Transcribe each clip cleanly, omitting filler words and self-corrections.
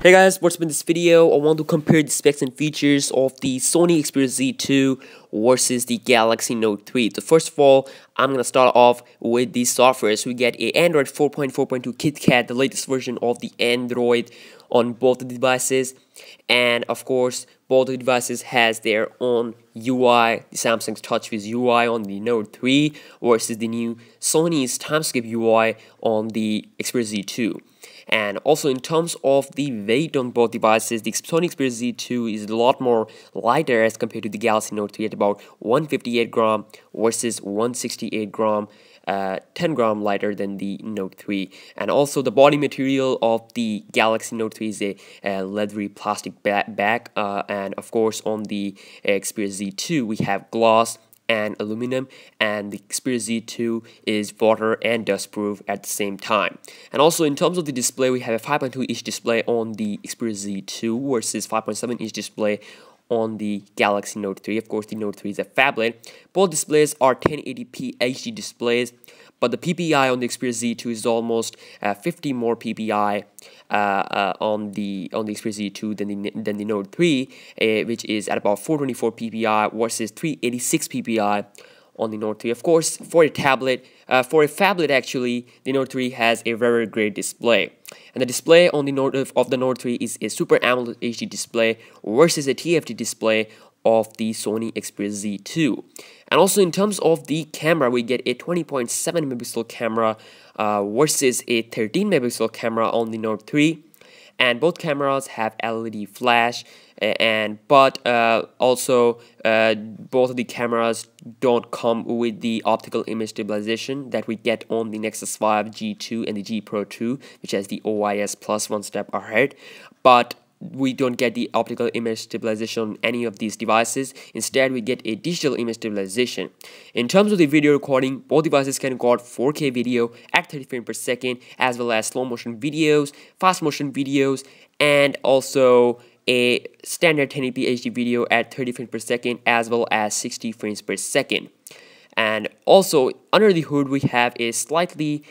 Hey guys, what's up in this video? I want to compare the specs and features of the Sony Xperia Z2 versus the Galaxy Note 3. So first of all, I'm going to start off with the software. So we get a Android 4.4.2 kitKat, the latest version of the Android on both the devices. And of course, both the devices has their own UI, the Samsung's TouchWiz UI on the Note 3 versus the new Sony's Timescape UI on the Xperia Z2. And also in terms of the weight on both devices, the Sony Xperia Z2 is a lot more lighter as compared to the Galaxy Note 3 at about 158 gram versus 168 gram, 10 gram lighter than the Note 3. And also the body material of the Galaxy Note 3 is a leathery plastic bag, and of course on the Xperia Z2 we have gloss and aluminum, and the Xperia Z2 is water and dust proof at the same time. And also in terms of the display, we have a 5.2 inch display on the Xperia Z2 versus 5.7 inch display on the Galaxy Note 3. Of course, the Note 3 is a phablet. Both displays are 1080p HD displays, but the PPI on the Xperia Z2 is almost 50 more PPI on the Xperia Z2 than the Note 3, which is at about 424 PPI versus 386 PPI on the Note 3. Of course, for a phablet actually, the Note 3 has a very great display. And the display on the Note 3 is a Super AMOLED HD display versus a TFT display of the Sony Xperia Z2. And also in terms of the camera, we get a 20.7 megapixel camera versus a 13 megapixel camera on the Note 3. And both cameras have LED flash, but also both of the cameras don't come with the optical image stabilization that we get on the Nexus 5 G2 and the G Pro 2, which has the OIS plus one step ahead. But we don't get the optical image stabilization on any of these devices. Instead, we get a digital image stabilization. In terms of the video recording, both devices can record 4K video at 30 frames per second, as well as slow motion videos, fast motion videos, and also a standard 1080p HD video at 30 frames per second, as well as 60 frames per second. And also under the hood, we have a slightly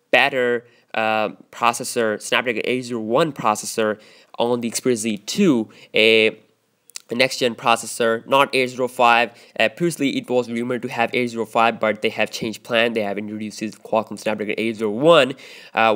better processor, Snapdragon 801 processor on the Xperia Z2, a next-gen processor, not 805. Previously, it was rumored to have 805, but they have changed plan. They have introduced this Qualcomm Snapdragon 801,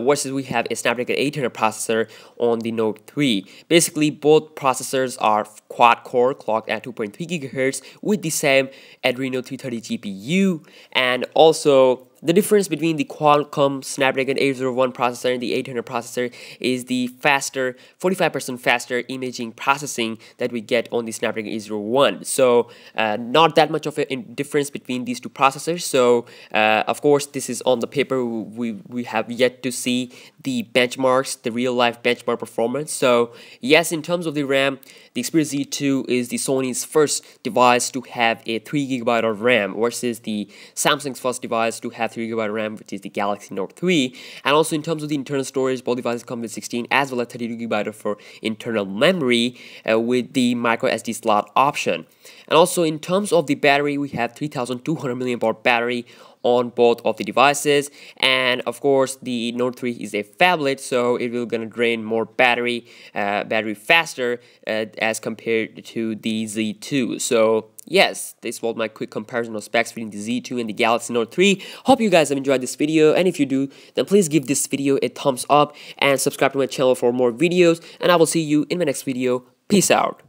versus we have a Snapdragon 800 processor on the Note 3. Basically, both processors are quad-core, clocked at 2.3 GHz with the same Adreno 330 GPU, and also the difference between the Qualcomm Snapdragon 801 processor and the 800 processor is the faster, 45% faster imaging processing that we get on the Snapdragon 801. So not that much of a difference between these two processors. So of course, this is on the paper. We have yet to see the benchmarks, the real life benchmark performance. So yes, in terms of the RAM, the Xperia Z2 is the Sony's first device to have a 3 GB of RAM versus the Samsung's first device to have 3 GB RAM, which is the Galaxy Note 3. And also in terms of the internal storage, both devices come with 16 as well as 32 GB for internal memory with the micro SD slot option. And also in terms of the battery, we have 3200 mAh battery on both of the devices, and of course the Note 3 is a phablet, so it will gonna drain more battery faster as compared to the Z2. So yes, this was my quick comparison of specs between the Z2 and the Galaxy Note 3. Hope you guys have enjoyed this video, and if you do, then please give this video a thumbs up and subscribe to my channel for more videos, and I will see you in my next video. Peace out.